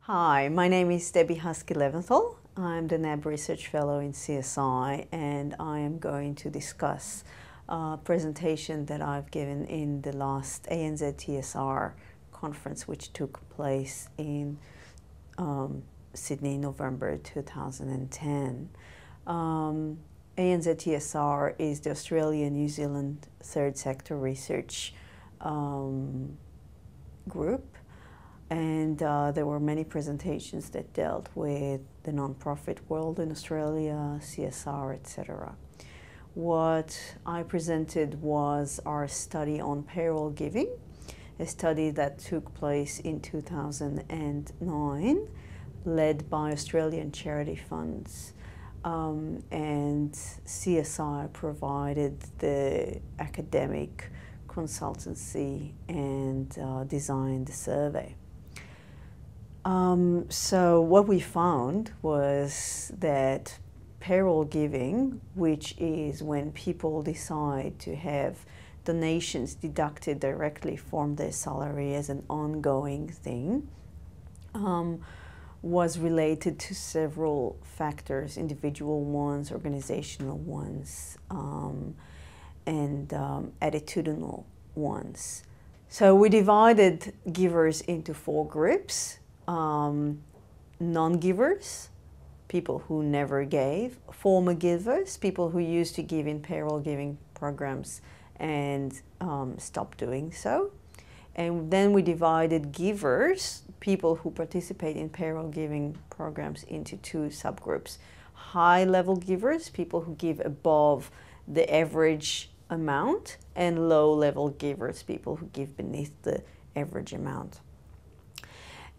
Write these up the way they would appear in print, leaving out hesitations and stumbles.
Hi, my name is Debbie Haski-Leventhal. I'm the NAB Research Fellow in CSI, and I am going to discuss a presentation that I've given in the last ANZ TSR conference, which took place in Sydney, November 2010. ANZ TSR is the Australia-New Zealand Third Sector Research group. And there were many presentations that dealt with the nonprofit world in Australia, CSR, etc. What I presented was our study on payroll giving, a study that took place in 2009, led by Australian charity funds. And CSI provided the academic consultancy and designed the survey. So what we found was that payroll giving, which is when people decide to have donations deducted directly from their salary as an ongoing thing, was related to several factors, individual ones, organizational ones, and attitudinal ones. So we divided givers into 4 groups. Non-givers, people who never gave; former givers, people who used to give in payroll giving programs and stopped doing so. And then we divided givers, people who participate in payroll giving programs, into 2 subgroups. High-level givers, people who give above the average amount, and low-level givers, people who give beneath the average amount.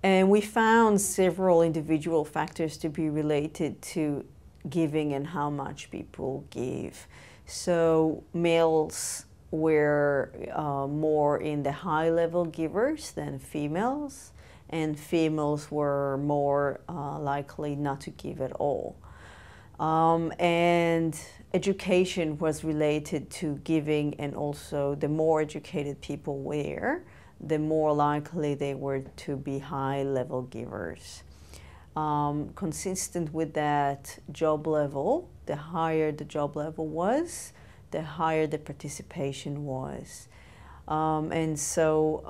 And we found several individual factors to be related to giving and how much people give. So males were more in the high-level givers than females, and females were more likely not to give at all. And education was related to giving, and also the more educated people were, the more likely they were to be high-level givers. Consistent with that job level, the higher the job level was, the higher the participation was. And so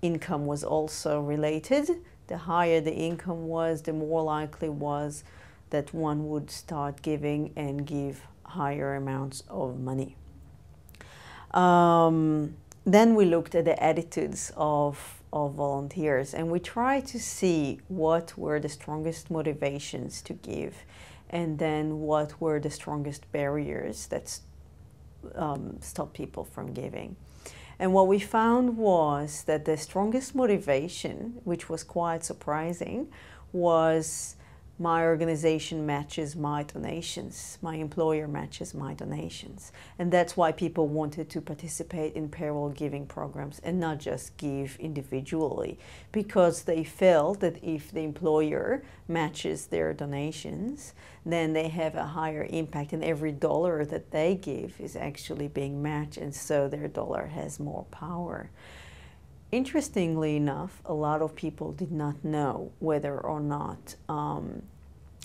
income was also related. The higher the income was, the more likely was that one would start giving and give higher amounts of money. Then we looked at the attitudes of volunteers, and we tried to see what were the strongest motivations to give, and then what were the strongest barriers that stop people from giving. And what we found was that the strongest motivation, which was quite surprising, was my organization matches my donations, my employer matches my donations. And that's why people wanted to participate in payroll giving programs and not just give individually, because they felt that if the employer matches their donations, then they have a higher impact, and every dollar that they give is actually being matched, and so their dollar has more power. Interestingly enough, a lot of people did not know whether or not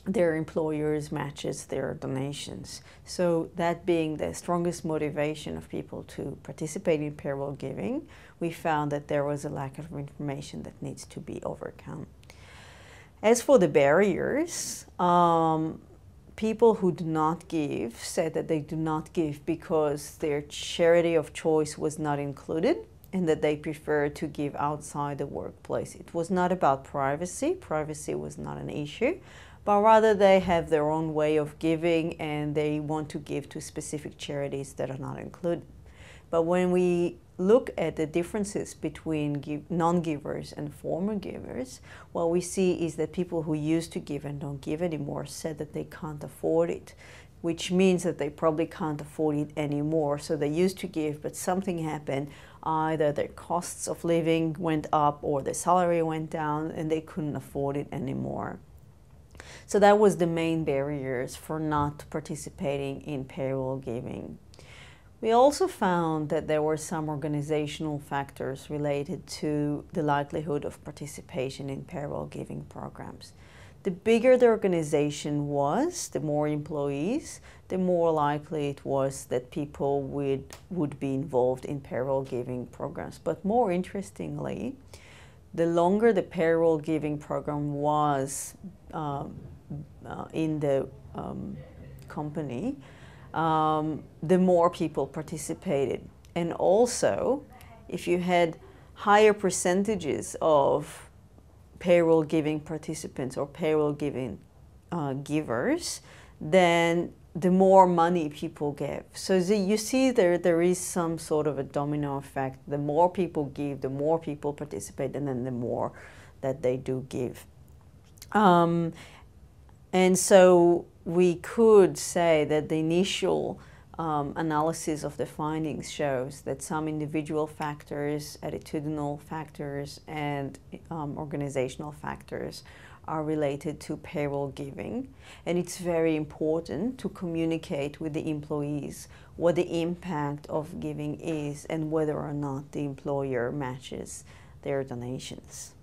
their employers matches their donations. So that being the strongest motivation of people to participate in payroll giving, we found that there was a lack of information that needs to be overcome. As for the barriers, people who do not give said that they do not give because their charity of choice was not included, and that they prefer to give outside the workplace. It was not about privacy. Privacy was not an issue, but rather they have their own way of giving, and they want to give to specific charities that are not included. But when we look at the differences between non-givers and former givers, what we see is that people who used to give and don't give anymore said that they can't afford it, which means that they probably can't afford it anymore. So they used to give, but something happened. Either their costs of living went up or their salary went down, and they couldn't afford it anymore. So that was the main barriers for not participating in payroll giving. We also found that there were some organizational factors related to the likelihood of participation in payroll giving programs. The bigger the organization was, the more employees, the more likely it was that people would be involved in payroll giving programs. But more interestingly, the longer the payroll giving program was in the company, the more people participated. And also, if you had higher percentages of payroll giving participants or payroll giving givers, then the more money people give. So you see there is some sort of a domino effect. The more people give, the more people participate, and then the more that they do give. And so we could say that the initial analysis of the findings shows that some individual factors, attitudinal factors, and organizational factors are related to payroll giving. And it's very important to communicate with the employees what the impact of giving is and whether or not the employer matches their donations.